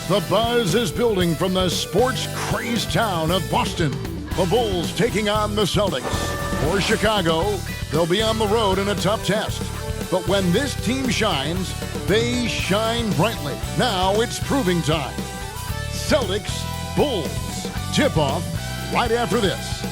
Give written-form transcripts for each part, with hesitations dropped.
The buzz is building from the sports-crazed town of Boston. The Bulls taking on the Celtics. For Chicago, they'll be on the road in a tough test. But when this team shines, they shine brightly. Now it's proving time. Celtics, Bulls. Tip-off right after this.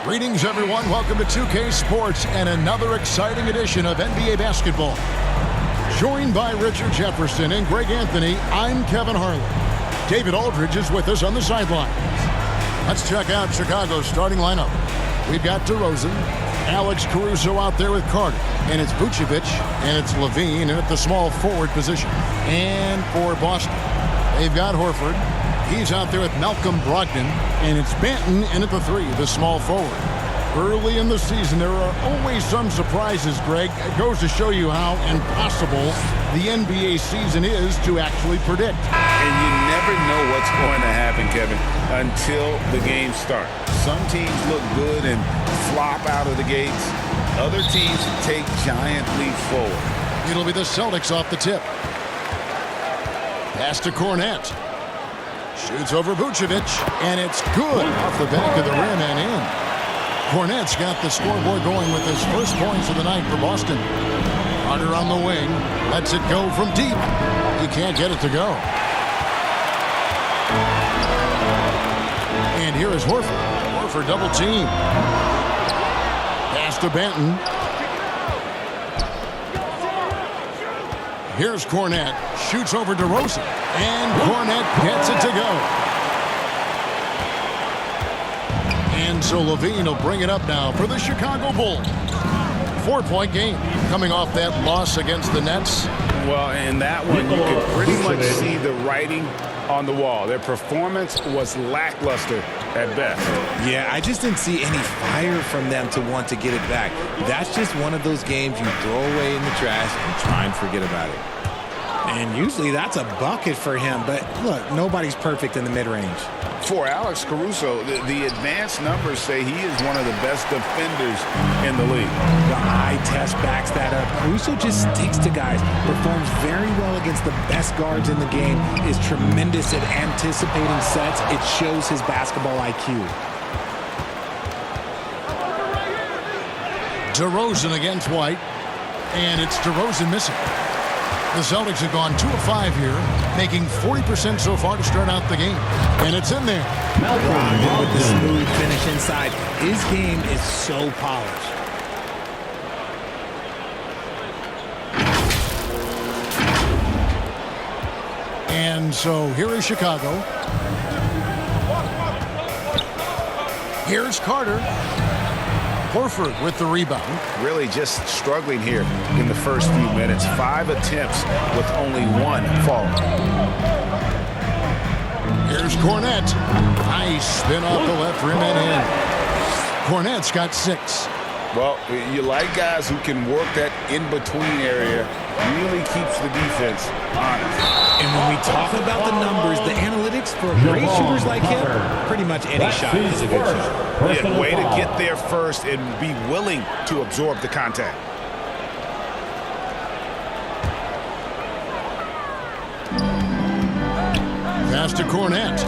Greetings, everyone. Welcome to 2K Sports and another exciting edition of NBA basketball. Joined by Richard Jefferson and Greg Anthony, I'm Kevin Harlan. David Aldridge is with us on the sidelines. Let's check out Chicago's starting lineup. We've got DeRozan, Alex Caruso out there with Carter, and it's Vucevic, and it's Levine, and at the small forward position. And for Boston, they've got Horford. He's out there with Malcolm Brogdon, and it's Banton in at the 3, the small forward. Early in the season, there are always some surprises, Greg. It goes to show you how impossible the NBA season is to actually predict. And you never know what's going to happen, Kevin, until the game starts. Some teams look good and flop out of the gates. Other teams take giant leaps forward. It'll be the Celtics off the tip. Pass to Kornet. Shoots over Vucevic, and it's good off the back of the rim and in. Kornet's got the scoreboard going with his first points of the night for Boston. Carter on the wing, lets it go from deep. He can't get it to go. And here is Horford. Horford double team. Pass to Banton. Here's Kornet. Shoots over DeRozan. And Kornet gets it to go. And so Levine will bring it up now for the Chicago Bulls. 4-point game coming off that loss against the Nets. Well, in that one, you could pretty much see the writing on the wall. Their performance was lackluster at best. Yeah, I just didn't see any fire from them to want to get it back. That's just one of those games you throw away in the trash and try and forget about it. And usually that's a bucket for him. But look, nobody's perfect in the mid-range. For Alex Caruso, the advanced numbers say he is one of the best defenders in the league. The eye test backs that up. Caruso just sticks to guys, performs very well against the best guards in the game, is tremendous at anticipating sets. It shows his basketball IQ. DeRozan against White, and it's DeRozan missing. The Celtics have gone 2 of 5 here, making 40% so far to start out the game. And it's in there. Brogdon with the smooth finish inside. His game is so polished. And so here is Chicago. Here's Carter. Horford with the rebound. Really just struggling here in the first few minutes. 5 attempts with only 1 fall. Here's Kornet. Nice spin off the left rim and in. Kornet's got 6. Well, you like guys who can work that in-between area. Really keeps the defense honest. And when we talk about the numbers, the analytics for great shooters like him, pretty much any shot is a good shot. Yeah, way to get there first and be willing to absorb the contact. Pass to Kornet.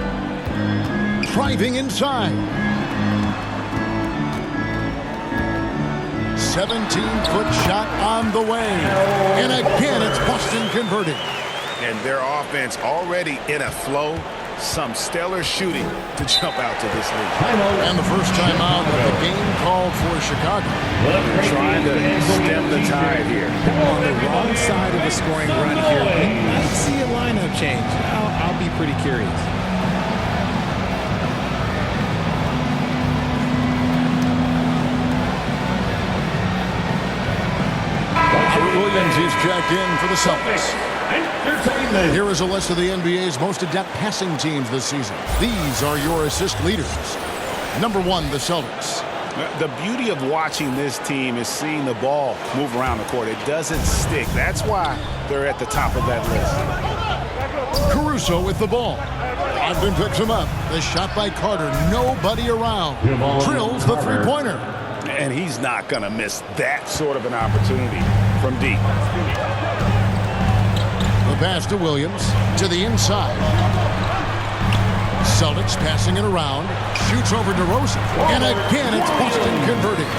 Driving inside. 17-foot shot on the way. And again, it's Boston converting. And their offense already in a flow. Some stellar shooting to jump out to this league. And the first time out of the game called for Chicago. Trying to stem the tide here. On the wrong side of a scoring run here. We might see a lineup change. I'll be pretty curious. Williams is checked in for the Celtics. Here is a list of the NBA's most adept passing teams this season. These are your assist leaders. Number 1, the Celtics. The beauty of watching this team is seeing the ball move around the court. It doesn't stick. That's why they're at the top of that list. Caruso with the ball. Ogden picks him up. The shot by Carter. Nobody around. Drills the three-pointer. And he's not going to miss that sort of an opportunity from deep. The pass to Williams. To the inside. Celtics passing it around. Shoots over DeRozan. And again, it's Boston converting.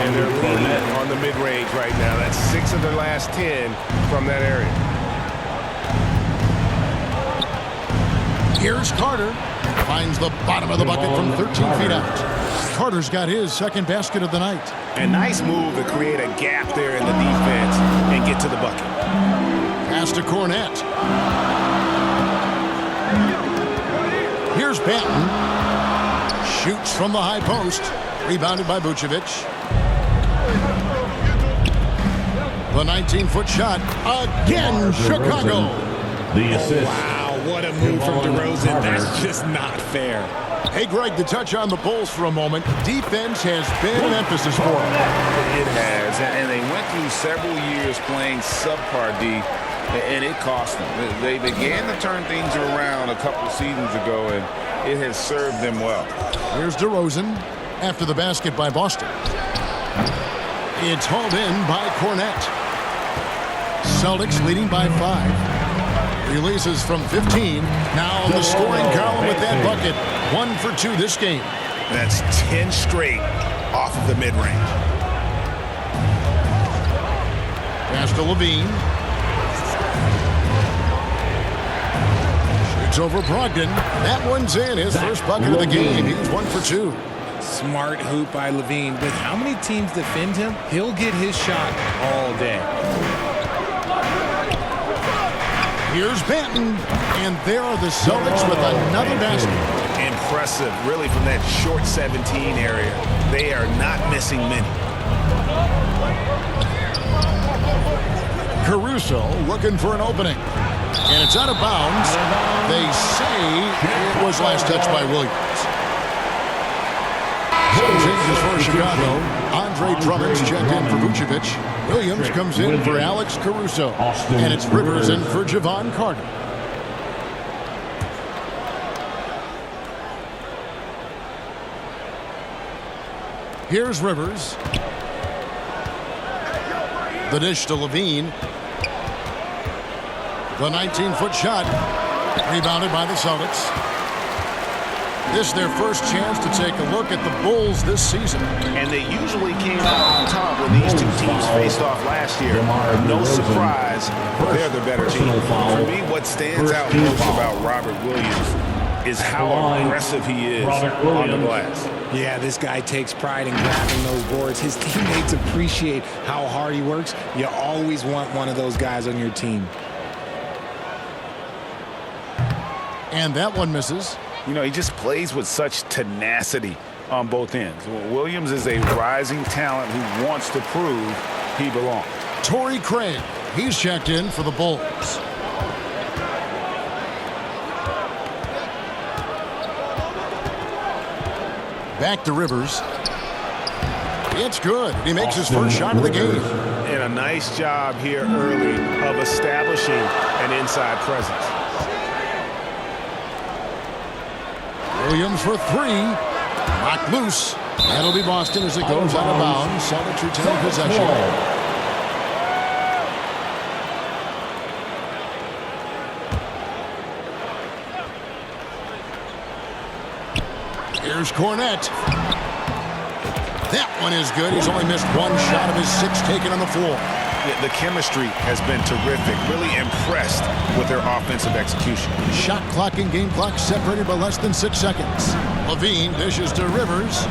And they're leading on the mid-range right now. That's 6 of their last 10 from that area. Here's Carter. Finds the bottom of the bucket from 13 feet out. Carter's got his second basket of the night. A nice move to create a gap there in the defense and get to the bucket. Pass to Cornette. Here's Banton. Shoots from the high post. Rebounded by Vucevic. The 19-foot shot. Again, Chicago. The assist. Wow, what a move from DeRozan. That's just not fair. Hey, Greg, to touch on the Bulls for a moment, defense has been an emphasis for them. It has, and they went through several years playing subpar D, and it cost them. They began to turn things around a couple seasons ago, and it has served them well. Here's DeRozan after the basket by Boston. It's hauled in by Cornette. Celtics leading by 5. Releases from 15. Now on the scoring column with that bucket. 1 for 2 this game. That's 10 straight off of the mid-range. Pass to Levine. Shoots over Brogdon. That one's in. His first bucket of the game. He's 1 for 2. Smart hoop by Levine. With how many teams defend him, he'll get his shot all day. Here's Banton. And there are the Celtics with another basket. Impressive, really, from that short 17 area. They are not missing many. Caruso looking for an opening. And it's out of bounds. They say it was last touched by Williams. Changes for Chicago. Andre Drummond's checked in for Vucevic. Williams comes in for Alex Caruso. And it's Rivers in for Javon Carter. Here's Rivers. The dish to Levine. The 19-foot shot. Rebounded by the Celtics. This is their first chance to take a look at the Bulls this season. And they usually came out on top when these two teams faced off last year. No surprise, they're the better team. For me, what stands out most about Robert Williams is how aggressive he is on the glass. Yeah, this guy takes pride in grabbing those boards. His teammates appreciate how hard he works. You always want one of those guys on your team. And that one misses. You know, he just plays with such tenacity on both ends. Williams is a rising talent who wants to prove he belongs. Torrey Craig, he's checked in for the Bulls. Back to Rivers. It's good. He makes his first shot of the game. And a nice job here early of establishing an inside presence. Williams for 3. Knocked loose. That'll be Boston as it goes out of bounds. Celtics retain possession. Here's Cornette. That one is good. He's only missed 1 shot of his 6 taken on the floor. Yeah, the chemistry has been terrific. Really impressed with their offensive execution. Shot clock and game clock separated by less than 6 seconds. Levine dishes to Rivers.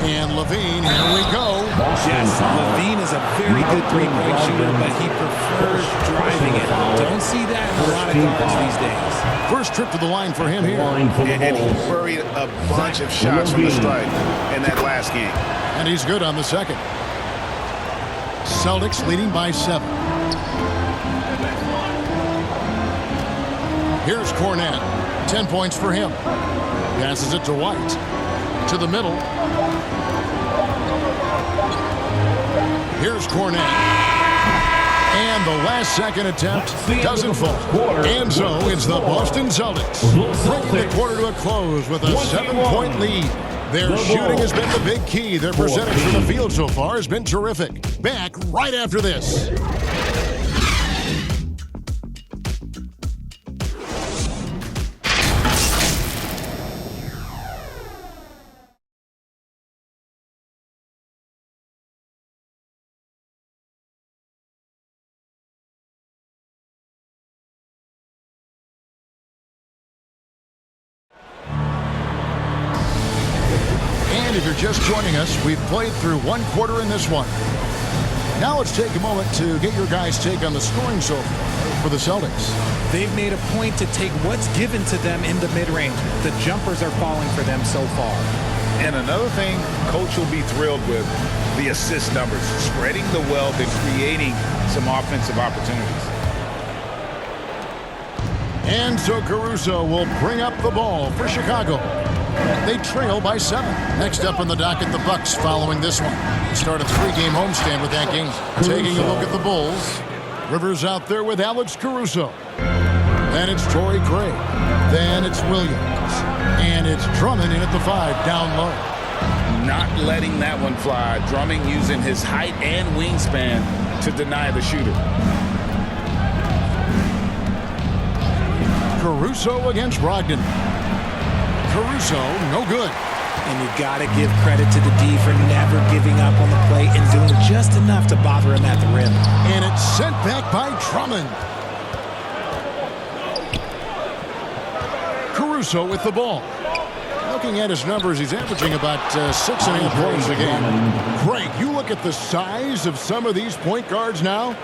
And Levine, here we go. Yes, Levine is a very good three-point shooter, but he prefers driving it. Don't see that in a lot of guards these days. First trip to the line for him here. And he buried a bunch of shots from the stripe in that last game. And he's good on the second. Celtics leading by 7. Here's Cornette. 10 points for him. Passes it to White. To the middle. Here's Cornette. And the last-second attempt doesn't fall. And so it's the Boston Celtics bringing the quarter to a close with a 7-point lead. Their shooting has been the big key. Their percentage from the field so far has been terrific. Back right after this. If you're just joining us, we've played through one quarter in this one. Now let's take a moment to get your guys' take on the scoring so far for the Celtics. They've made a point to take what's given to them in the mid-range. The jumpers are falling for them so far. And another thing Coach will be thrilled with, the assist numbers, spreading the wealth and creating some offensive opportunities. And so Caruso will bring up the ball for Chicago. They trail by 7. Next up on the docket, the Bucks following this one. They start a 3-game homestand with that game. Taking a look at the Bulls. Rivers out there with Alex Caruso. Then it's Torrey Craig. Then it's Williams. And it's Drummond in at the 5, down low. Not letting that one fly. Drummond using his height and wingspan to deny the shooter. Caruso against Brogdon. Caruso, no good. And you got to give credit to the D for never giving up on the play and doing just enough to bother him at the rim. And it's sent back by Drummond. Caruso with the ball. Looking at his numbers, he's averaging about 6.5 points a game. Craig, you look at the size of some of these point guards now.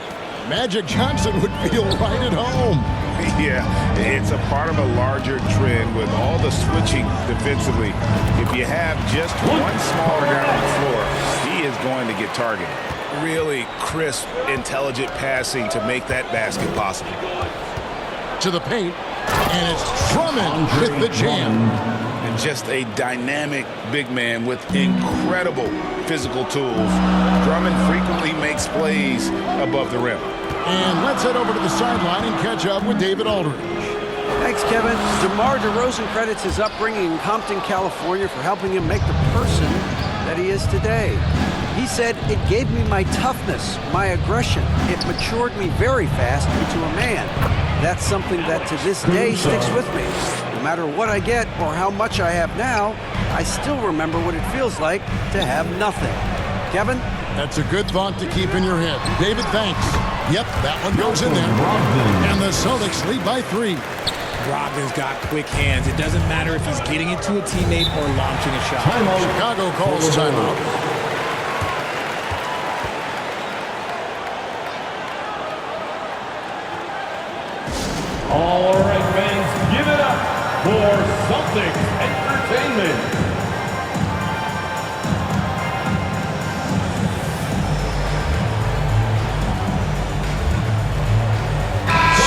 Magic Johnson would feel right at home. Yeah, it's a part of a larger trend with all the switching defensively. If you have just one smaller guy on the floor, he is going to get targeted. Really crisp, intelligent passing to make that basket possible. To the paint, and it's Drummond with the jam. And just a dynamic big man with incredible physical tools. Drummond frequently makes plays above the rim. And let's head over to the sideline and catch up with David Aldridge. Thanks, Kevin. DeMar DeRozan credits his upbringing in Compton, California for helping him make the person that he is today. He said, "It gave me my toughness, my aggression. It matured me very fast into a man. That's something that to this day sticks with me. No matter what I get or how much I have now, I still remember what it feels like to have nothing." Kevin? That's a good thought to keep in your head. David, thanks. Yep, that one goes in there. And the Celtics lead by 3. Brogdon's got quick hands. It doesn't matter if he's getting it to a teammate or launching a shot. Chicago calls timeout. All right, fans, give it up for Celtics Entertainment.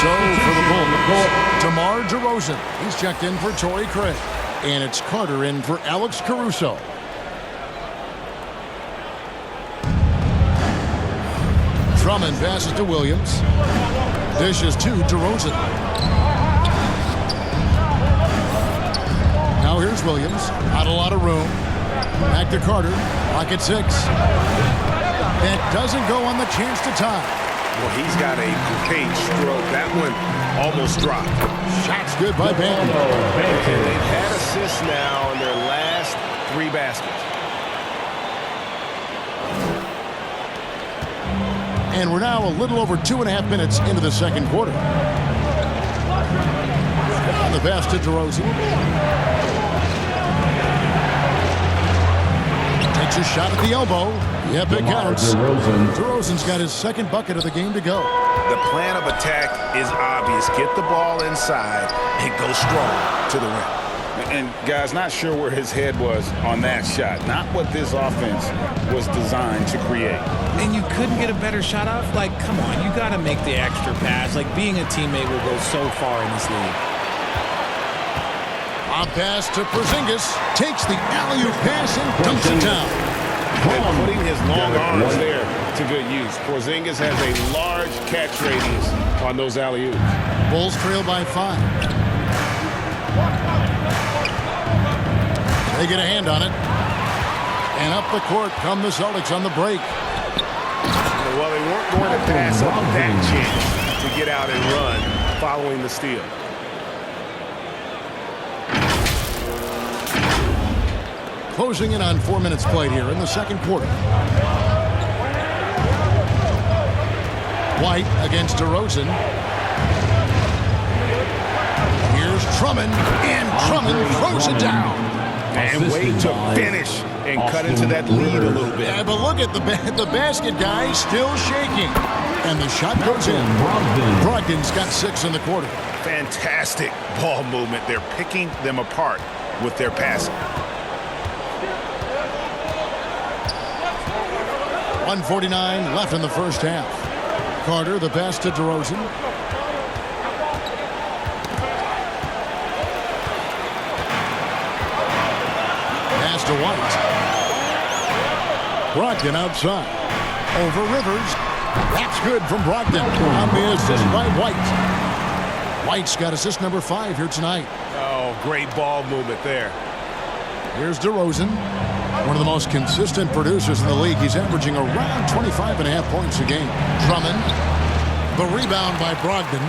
So for the Bulls, DeMar DeRozan. He's checked in for Torrey Craig. And it's Carter in for Alex Caruso. Drummond passes to Williams. Dishes to DeRozan. Now here's Williams. Not a lot of room. Back to Carter. Clock at 6. That doesn't go on the chance to tie. Well, he's got a great stroke. That one almost dropped. Shot's good by Bam. And they've had assists now in their last 3 baskets. And we're now a little over 2.5 minutes into the second quarter. On the pass to DeRozan. Takes a shot at the elbow. Yep, it counts. DeRozan's got his second bucket of the game to go. The plan of attack is obvious. Get the ball inside and go strong to the rim. And, guys, not sure where his head was on that shot. Not what this offense was designed to create. And you couldn't get a better shot off? Like, come on, you got to make the extra pass. Like, being a teammate will go so far in this league. On pass to Porzingis. Takes the alley-oop pass and dumps it down. And putting his long arms there to good use. Porzingis has a large catch radius on those alley-oops. Bulls trail by 5. They get a hand on it. And up the court come the Celtics on the break. Well, they weren't going to pass up that chance to get out and run following the steal. Closing in on 4 minutes played here in the second quarter. White against DeRozan. Here's Drummond, and Drummond throws it down. And wait to finish and cut into that lead a little bit. Yeah, but look at the basket guy still shaking. And the shot goes in. Brogdon's got 6 in the quarter. Fantastic ball movement. They're picking them apart with their passing. 1:49 left in the first half. Carter, the pass to DeRozan. Pass to White. Brogdon outside. Over Rivers. That's good from Brogdon. On the assist by White. White's got assist number 5 here tonight. Oh, great ball movement there. Here's DeRozan. One of the most consistent producers in the league. He's averaging around 25.5 points a game. Drummond. The rebound by Brogdon.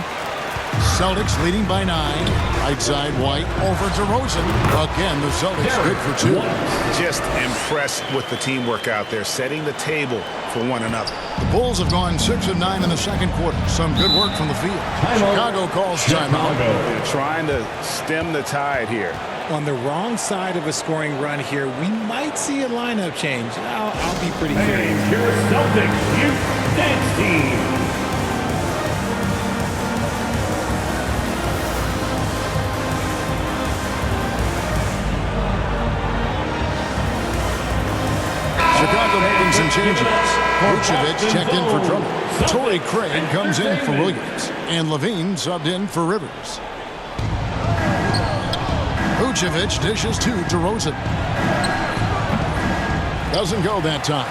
Celtics leading by 9. Right side, White over DeRozan. Again, the Celtics good for 2. Just impressed with the teamwork out there, setting the table for one another. The Bulls have gone 6 of 9 in the second quarter. Some good work from the field. Chicago calls timeout. They're trying to stem the tide here. On the wrong side of a scoring run here, we might see a lineup change. I'll be pretty curious. Your Celtics Youth Dance Team. Chicago making some changes. Vucevic checked in for Drummond. Torrey Craig comes in for Williams. And Levine subbed in for Rivers. Vucevic dishes to DeRozan. Doesn't go that time.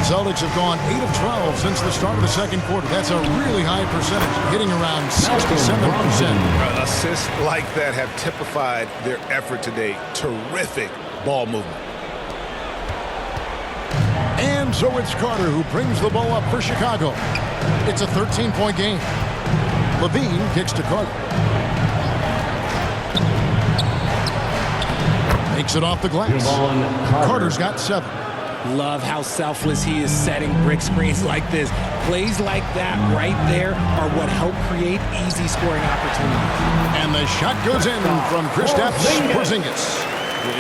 Celtics have gone 8 of 12 since the start of the second quarter. That's a really high percentage, hitting around 67%. Assists like that have typified their effort today. Terrific ball movement. And so it's Carter who brings the ball up for Chicago. It's a 13-point game. Levine kicks to Carter. Makes it off the glass. Carter's got 7. Love how selfless he is setting brick screens like this. Plays like that right there are what help create easy scoring opportunities. And the shot goes in from Kristaps Porzingis.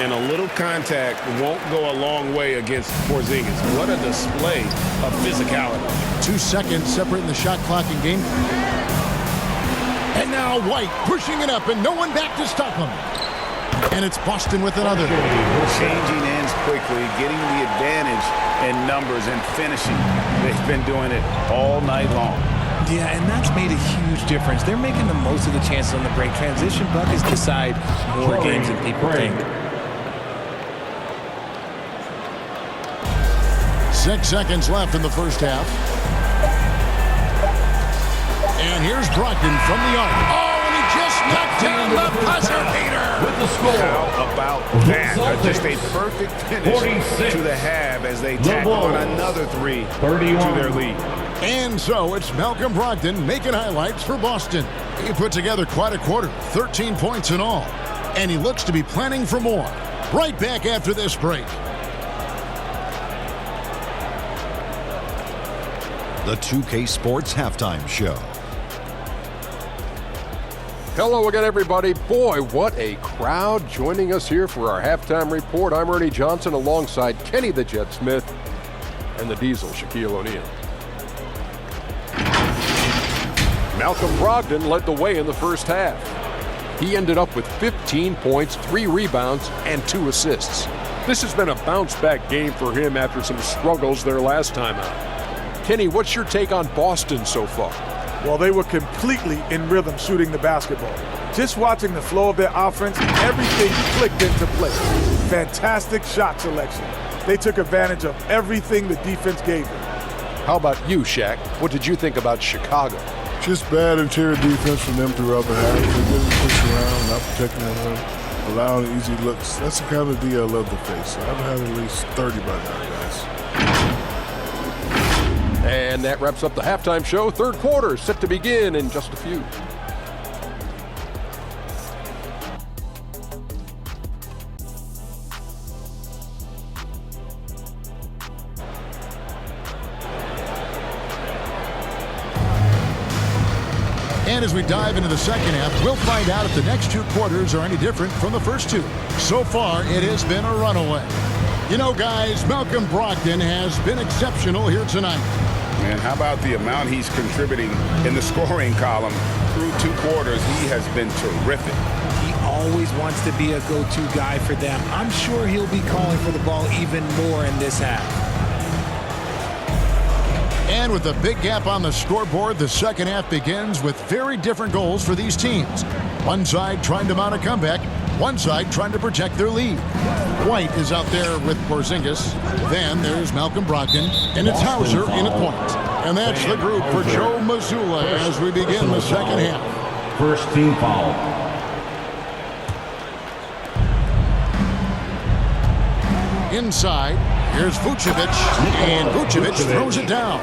And a little contact won't go a long way against Porzingis. What a display of physicality. 2 seconds separating the shot clock and game. And now White pushing it up and no one back to stop him. And it's Boston with another. Changing ends quickly, getting the advantage in numbers and finishing. They've been doing it all night long. Yeah, and that's made a huge difference. They're making the most of the chances on the break. Transition buckets decide more games than people think. 6 seconds left in the first half. And here's Brogdon from the arc. Oh, and he just knocked down the buzzer beater. With the score. How about that? Just a perfect finish to the half as they tack on another 3 to their lead. And so it's Malcolm Brogdon making highlights for Boston. He put together quite a quarter, 13 points in all. And he looks to be planning for more. Right back after this break. The 2K Sports Halftime Show. Hello again, everybody. Boy, what a crowd joining us here for our halftime report. I'm Ernie Johnson alongside Kenny the Jet Smith and the Diesel, Shaquille O'Neal. Malcolm Brogdon led the way in the first half. He ended up with 15 points, 3 rebounds, and 2 assists. This has been a bounce-back game for him after some struggles their last time out. Kenny, what's your take on Boston so far? Well, they were completely in rhythm shooting the basketball. Just watching the flow of their offense, everything clicked into place. Fantastic shot selection. They took advantage of everything the defense gave them. How about you, Shaq? What did you think about Chicago? Just bad interior defense from them throughout the half. They didn't push around, not protecting the rim, allowing easy looks. That's the kind of D I love to face. I've had at least 30 by now, guys. And that wraps up the halftime show. Third quarter set to begin in just a few. And as we dive into the second half, we'll find out if the next two quarters are any different from the first two. So far, it has been a runaway. You know, guys, Malcolm Brogdon has been exceptional here tonight. And how about the amount he's contributing in the scoring column through two quarters? He has been terrific. He always wants to be a go-to guy for them. I'm sure he'll be calling for the ball even more in this half. And with a big gap on the scoreboard, the second half begins with very different goals for these teams. One side trying to mount a comeback, one side trying to protect their lead. White is out there with Porzingis. Then there's Malcolm Brogdon, and it's Hauser in at point. And that's the group for Joe Mazzulla as we begin the second half. First team foul. Inside, here's Vucevic, and Vucevic throws it down.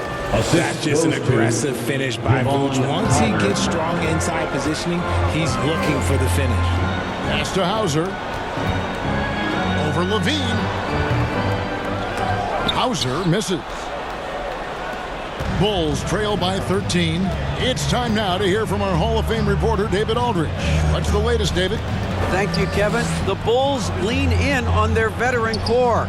That's just an aggressive finish by Vooch. Once he gets strong inside positioning, he's looking for the finish. Pass to Hauser. Over Levine. Hauser misses. Bulls trail by 13. It's time now to hear from our Hall of Fame reporter, David Aldridge. What's the latest, David? Thank you, Kevin. The Bulls lean in on their veteran core.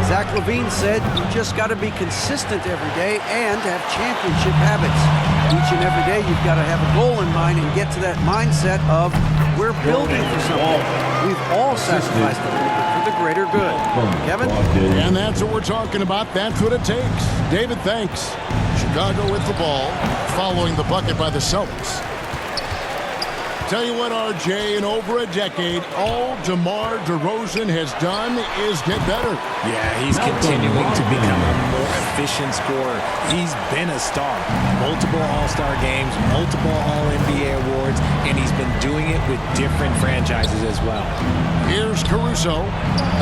Zach LaVine said, you just got to be consistent every day and have championship habits. Each and every day, you've got to have a goal in mind and get to that mindset of, we're building for something. We've all sacrificed a little bit for the greater good. Kevin? And that's what we're talking about. That's what it takes. David, thanks. Chicago with the ball, following the bucket by the Celtics. Tell you what, RJ, in over a decade, all DeMar DeRozan has done is get better. Yeah, he's continuing to become a more efficient scorer. He's been a star. Multiple All-Star games, multiple All-NBA awards, and he's been doing it with different franchises as well. Here's Caruso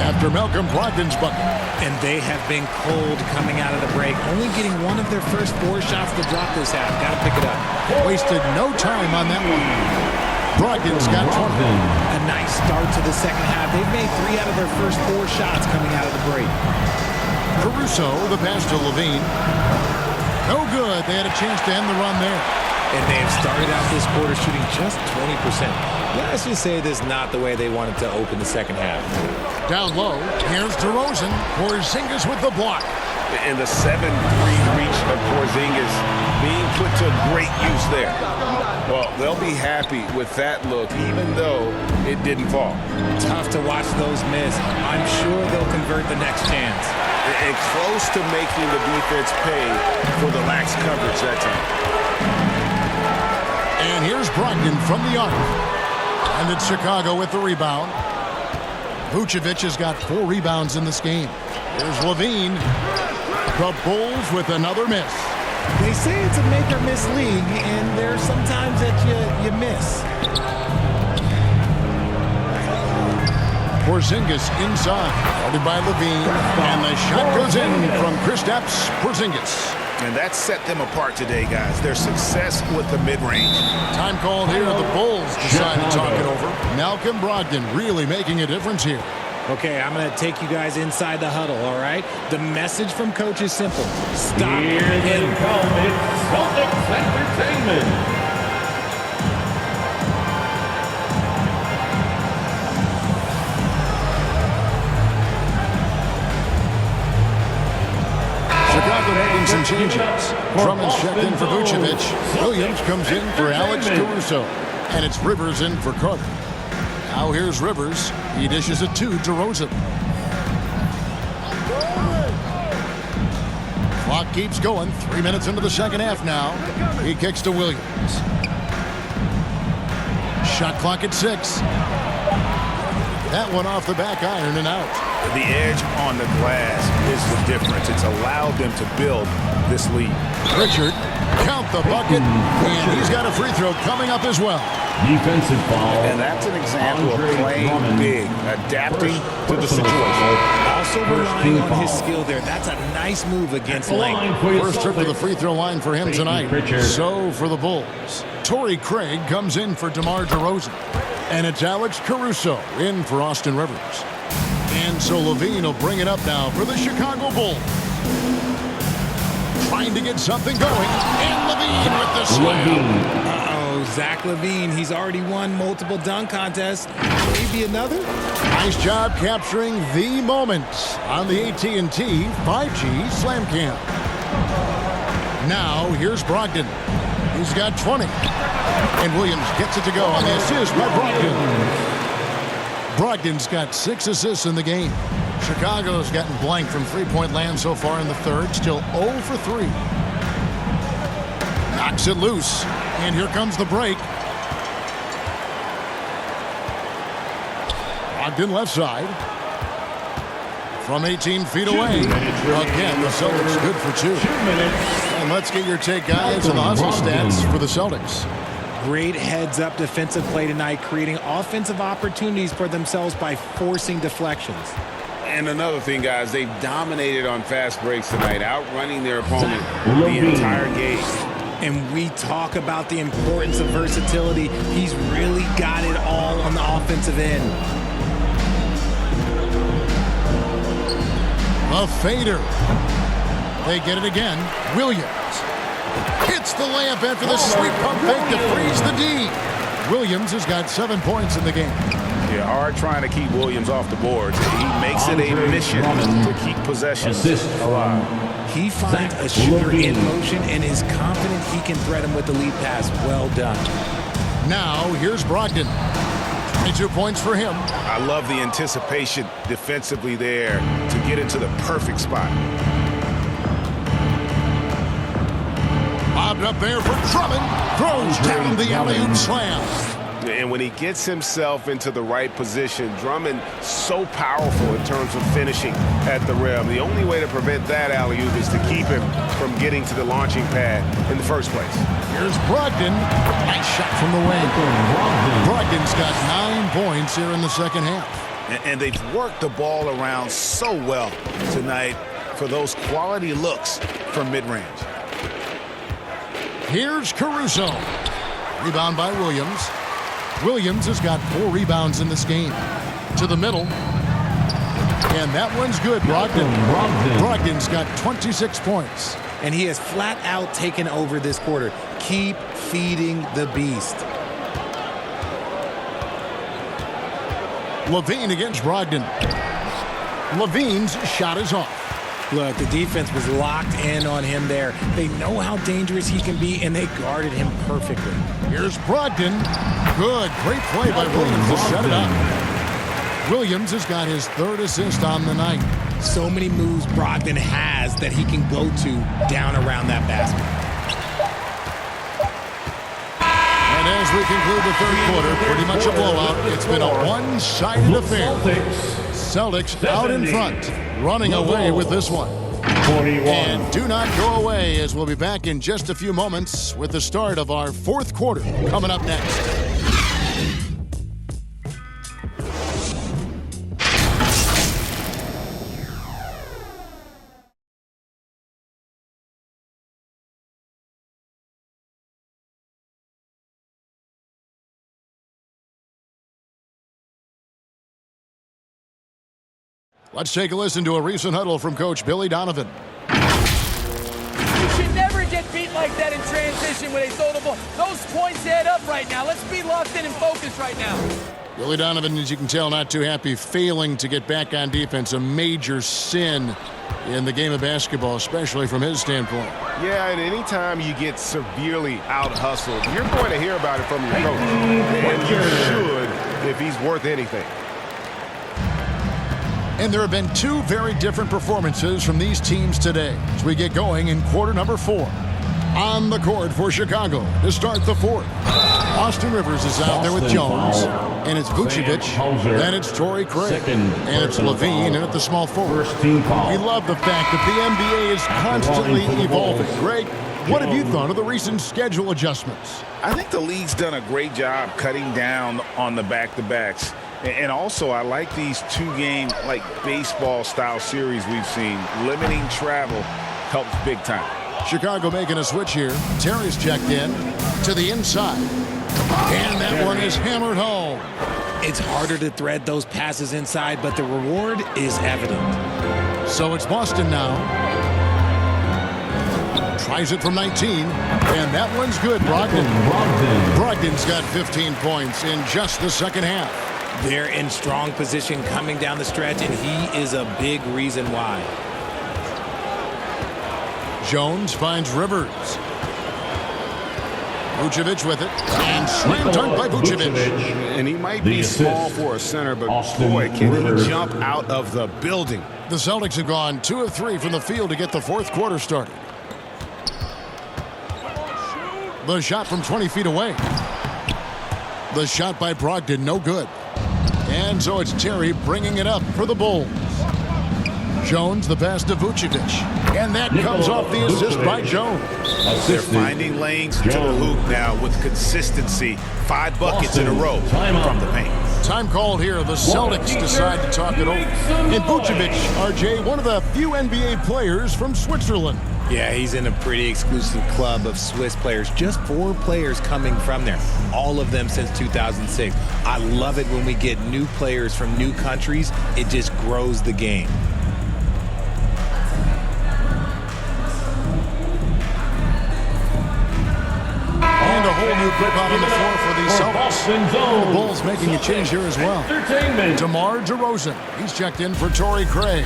after Malcolm Brogdon's bucket. And they have been cold coming out of the break, only getting one of their first 4 shots to drop this half. Got to pick it up. Wasted no time on that one. Brogdon's got 20. A nice start to the second half. They've made 3 out of their first 4 shots coming out of the break. Caruso, the pass to Levine. No good. They had a chance to end the run there. And they have started out this quarter shooting just 20%. Let's just say this is not the way they wanted to open the second half. Down low, here's DeRozan. Porzingis with the block. And the 7-3 reach of Porzingis being put to great use there. Well, they'll be happy with that look, even though it didn't fall. Tough to watch those miss. I'm sure they'll convert the next chance. And close to making the defense pay for the lax coverage that time. And here's Brogdon from the arc. And it's Chicago with the rebound. Vucevic has got 4 rebounds in this game. Here's Levine. The Bulls with another miss. They say it's a make-or-miss league, and there's sometimes that you miss. Porzingis inside, guarded by Levine, and the shot goes in from Kristaps Porzingis. And that set them apart today, guys. Their success with the mid-range. Time called here. The Bulls decide to talk it over. Malcolm Brogdon really making a difference here. Okay, I'm going to take you guys inside the huddle, all right? The message from Coach is simple. Stop Here they come. It's Celtics Entertainment. Chicago making some changes. Drummond's checked in for Vucevic. Williams comes in for Alex Caruso. And it's Rivers in for Carter. Now here's Rivers. He dishes it to DeRozan. Clock keeps going. 3 minutes into the second half now. He kicks to Williams. Shot clock at 6. That one off the back iron and out. The edge on the glass is the difference. It's allowed them to build this lead. Richard, count the bucket, and he's got a free throw coming up as well. Defensive foul. And that's an example of playing big, adapting to the situation. Also relying on his skill there. That's a nice move against length. First trip to the free throw line for him tonight. So for the Bulls, Torrey Craig comes in for DeMar DeRozan. And it's Alex Caruso in for Austin Rivers. And so Levine will bring it up now for the Chicago Bulls. Trying to get something going. And Levine with the slam. Zach LaVine, he's already won multiple dunk contests. Maybe another? Nice job capturing the moment on the AT&T 5G Slam Cam. Now here's Brogdon. He's got 20. And Williams gets it to go on the assist by Brogdon. Brogdon's got 6 assists in the game. Chicago's gotten blank from three-point land so far in the third. Still 0 for 3. Knocks it loose. And here comes the break. Brogdon left side. From 18 feet away. Again, the Celtics good for 2. And let's get your take, guys, on the hustle stats for the Celtics. Great heads-up defensive play tonight, creating offensive opportunities for themselves by forcing deflections. And another thing, guys, they've dominated on fast breaks tonight, outrunning their opponent the entire game. And we talk about the importance of versatility. He's really got it all on the offensive end. A fader. They get it again. Williams hits the layup after the sweet pump fake to freeze the D. Williams has got 7 points in the game. Yeah, hard trying to keep Williams off the boards. He makes it a mission to keep possession alive. He finds a shooter in motion and is confident he can thread him with the lead pass. Well done. Now here's Brogdon. 22 points for him. I love the anticipation defensively there to get into the perfect spot. Bobbed up there for Drummond. Throws down the alley-oop slam. And when he gets himself into the right position, Drummond so powerful in terms of finishing at the rim. The only way to prevent that alley-oop is to keep him from getting to the launching pad in the first place. Here's Brogdon. Nice shot from the wing. Brogdon's got 9 points here in the second half. And they've worked the ball around so well tonight for those quality looks from mid-range. Here's Caruso. Rebound by Williams. Williams has got 4 rebounds in this game. To the middle. And that one's good, Brogdon. Brogdon's got 26 points. And he has flat out taken over this quarter. Keep feeding the beast. Levine against Brogdon. Levine's shot is off. Look, the defense was locked in on him there. They know how dangerous he can be, and they guarded him perfectly. Here's Brogdon. Good. Great play by Williams to set it up. Williams has got his 3rd assist on the night. So many moves Brogdon has that he can go to down around that basket. And as we conclude the third quarter, pretty much a blowout. It's been a one-sided affair. Celtics out in front, running away with this one. 41. And do not go away, as we'll be back in just a few moments with the start of our fourth quarter coming up next. Let's take a listen to a recent huddle from Coach Billy Donovan. You should never get beat like that in transition when they throw the ball. Those points add up right now. Let's be locked in and focused right now. Billy Donovan, as you can tell, not too happy, failing to get back on defense. A major sin in the game of basketball, especially from his standpoint. Yeah, and anytime you get severely out-hustled, you're going to hear about it from your coach. And you should if he's worth anything. And there have been 2 very different performances from these teams today as we get going in quarter number 4. On the court for Chicago to start the fourth. Austin Rivers is out there with Jones. And it's Vucevic. Then it's Torrey Craig. And it's Levine in at the small forward. We love the fact that the NBA is constantly evolving. Greg, what have you thought of the recent schedule adjustments? I think the league's done a great job cutting down on the back-to-backs. And also, I like these two-game, like baseball-style series we've seen. Limiting travel helps big time. Chicago making a switch here. Terry's checked in to the inside. And that one is hammered home. It's harder to thread those passes inside, but the reward is evident. So it's Boston now. Tries it from 19. And that one's good, Brogdon. Brogdon's got 15 points in just the second half. They're in strong position coming down the stretch, and he is a big reason why. Jones finds Rivers. Vucevic with it. And slam dunk by Vucevic. And he might be small for a center, but boy, can he jump out of the building. The Celtics have gone 2 of 3 from the field to get the fourth quarter started. The shot from 20 feet away. The shot by Brogdon, no good. And so it's Terry bringing it up for the Bulls. Jones, the pass to Vucevic. And that comes off the assist by Jones. They're finding lanes to the hoop now with consistency. 5 buckets in a row from the paint. Time called here. The Celtics decide to talk it over. And Vucevic, RJ, one of the few NBA players from Switzerland. Yeah, he's in a pretty exclusive club of Swiss players. Just 4 players coming from there. All of them since 2006. I love it when we get new players from new countries. It just grows the game. And a whole new grip out on the floor for the Celtics. The Bulls making a change here as well. DeMar DeRozan. He's checked in for Torrey Craig.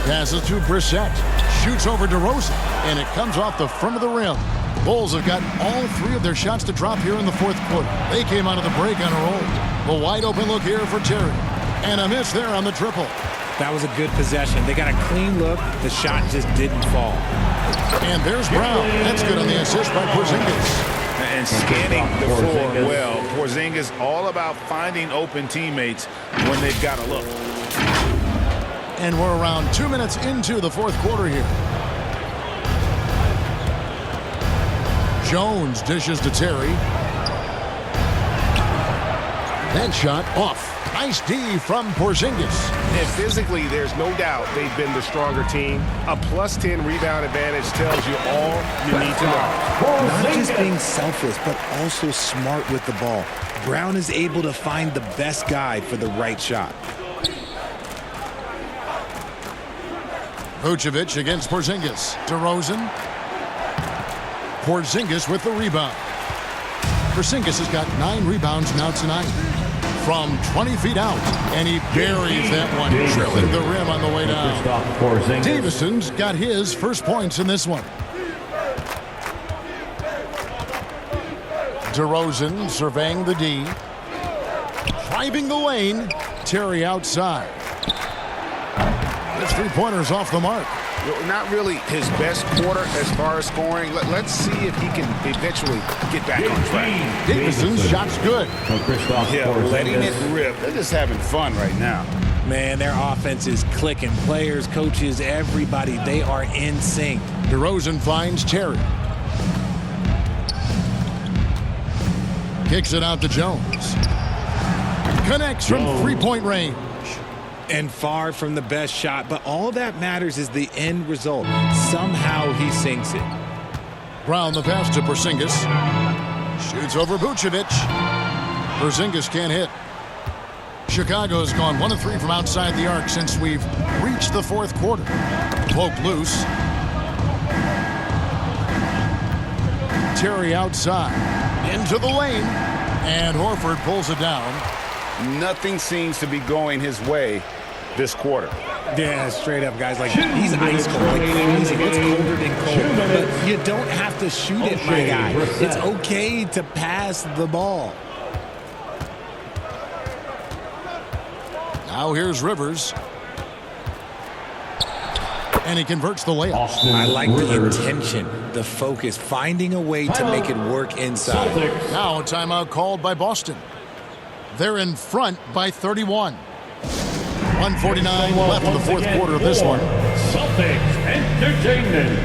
Passes to Brissett. Shoots over DeRozan. And it comes off the front of the rim. The Bulls have got all 3 of their shots to drop here in the fourth quarter. They came out of the break on a roll. A wide open look here for Terry. And a miss there on the triple. That was a good possession. They got a clean look. The shot just didn't fall. And there's Brown. That's good on the assist by Porzingis. And scanning the floor well. Porzingis all about finding open teammates when they've got a look. And we're around 2 minutes into the fourth quarter here. Jones dishes to Terry. That shot off. Nice D from Porzingis. And physically, there's no doubt they've been the stronger team. A +10 rebound advantage tells you all you need to know. Not just being selfless, but also smart with the ball. Brown is able to find the best guy for the right shot. Vucevic against Porzingis. DeRozan. Porzingis with the rebound. Porzingis has got 9 rebounds now tonight. From 20 feet out. And he buries that one, drilling the rim on the way down. Davison's got his first points in this one. DeRozan surveying the D. Driving the lane. Terry outside. His 3-pointers off the mark. Not really his best quarter as far as scoring. Let's see if he can eventually get back on track. Davison's shot's good. Yeah, letting it rip. They're just having fun right now. Man, their offense is clicking. Players, coaches, everybody, they are in sync. DeRozan finds Terry. Kicks it out to Jones. Connects from 3-point range. And far from the best shot, but all that matters is the end result. Somehow he sinks it. Brown the pass to Porzingis. Shoots over Vucevic. Porzingis can't hit. Chicago's gone 1 of 3 from outside the arc since we've reached the fourth quarter. Poked loose. Terry outside. Into the lane. And Horford pulls it down. Nothing seems to be going his way this quarter. Yeah, straight up, guys. Like, he's ice cold. Like, freezing. It's colder than cold. But you don't have to shoot it, my guy. It's okay to pass the ball. Now here's Rivers. And he converts the layup. I like the intention, the focus, finding a way to make it work inside. Now a timeout called by Boston. They're in front by 31. 1:49 left in the fourth quarter of this one. Celtics Entertainment.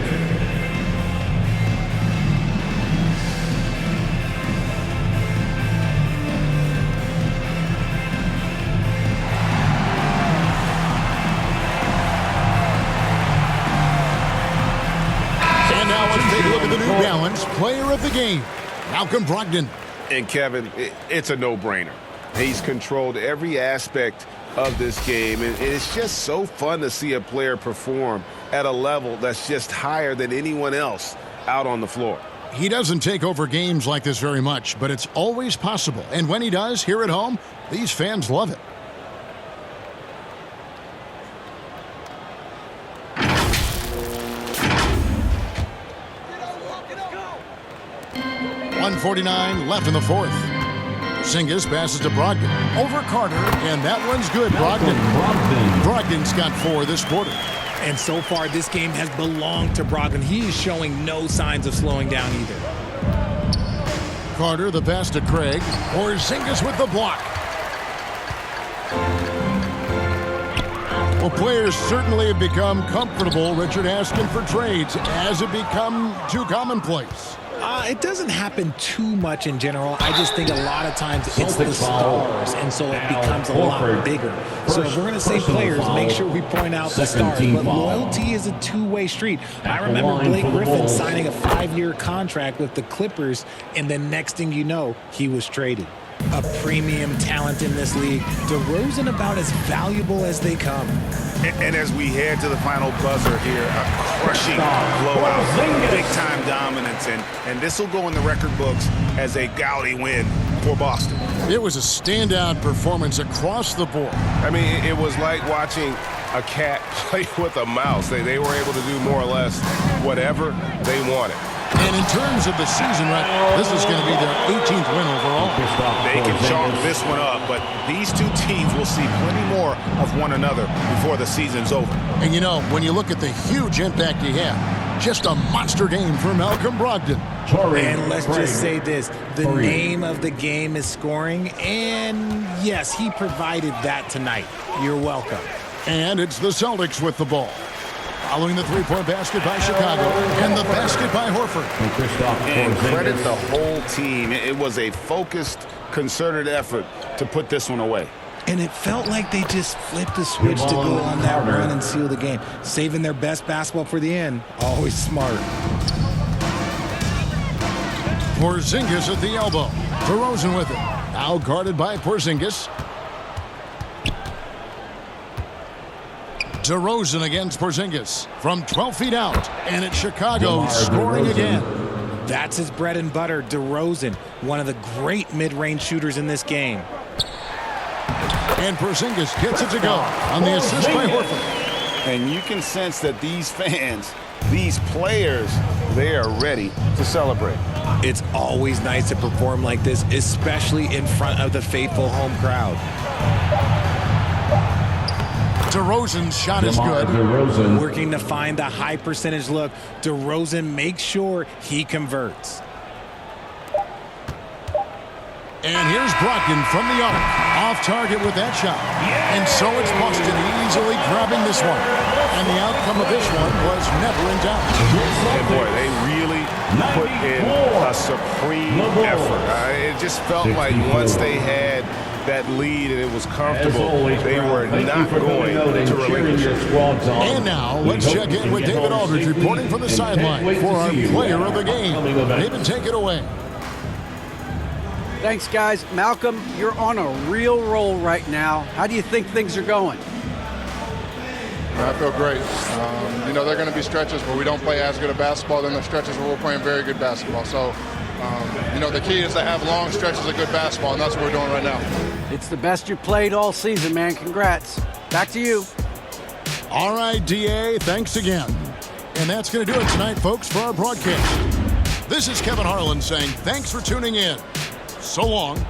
And now let's take a look at the New Balance player of the game, Malcolm Brogdon. And Kevin, it's a no-brainer. He's controlled every aspect of this game, and it's just so fun to see a player perform at a level that's just higher than anyone else out on the floor. He doesn't take over games like this very much, but it's always possible. And when he does, here at home, these fans love it. .149 left in the fourth. Porzingis passes to Brogdon. Over Carter, and that one's good. Brogdon's got 4 this quarter. And so far, this game has belonged to Brogdon. He is showing no signs of slowing down either. Carter, the pass to Craig. Porzingis with the block. Well, players certainly have become comfortable, Richard, asking for trades. Has it become too commonplace? It doesn't happen too much in general. I just think a lot of times it's the stars, and so it becomes a lot bigger. So if we're going to say players, make sure we point out the stars. But loyalty is a two-way street. I remember Blake Griffin signing a 5-year contract with the Clippers, and then next thing you know, he was traded. A premium talent in this league. DeRozan about as valuable as they come. And as we head to the final buzzer here, a crushing blowout, big-time dominance, and this will go in the record books as a gaudy win for Boston. It was a standout performance across the board. I mean, it was like watching a cat play with a mouse. They were able to do more or less whatever they wanted. And in terms of the season, right, this is going to be their 18th win overall. They can chalk this one up, but these two teams will see plenty more of one another before the season's over. And you know, when you look at the huge impact he had, just a monster game for Malcolm Brogdon. And let's just say this, the name of the game is scoring, and yes, he provided that tonight. You're welcome. And it's the Celtics with the ball. Following the three-point basket by Chicago, and the basket by Horford. And credit the whole team. It was a focused, concerted effort to put this one away. And it felt like they just flipped the switch to go on that run and seal the game. Saving their best basketball for the end. Always smart. Porzingis at the elbow. DeRozan with it. Now guarded by Porzingis. DeRozan against Porzingis from 12 feet out. And it's Chicago scoring again. That's his bread and butter, DeRozan, one of the great mid-range shooters in this game. And Porzingis gets it to go on the assist by Horford. And you can sense that these fans, these players, they are ready to celebrate. It's always nice to perform like this, especially in front of the faithful home crowd. DeRozan's shot is good. Working to find the high percentage look. DeRozan makes sure he converts. And here's Brogdon from the arc. Off target with that shot. And so it's Boston easily grabbing this one. And the outcome of this one was never in doubt. And boy, they really put in a supreme effort. It just felt like once they had that lead and it was comfortable, they were not going to relinquish it. And now let's check in with David Aldridge reporting from the sideline for our player of the game. David, take it away. Thanks, guys. Malcolm, you're on a real roll right now. How do you think things are going? I feel great. You know, there are going to be stretches where we don't play as good a basketball, then there's stretches where we're playing very good basketball. So, you know, the key is to have long stretches of good basketball, and that's what we're doing right now. It's the best you played all season, man. Congrats. Back to you. All right, DA, thanks again. And that's going to do it tonight, folks, for our broadcast. This is Kevin Harlan saying thanks for tuning in. So long.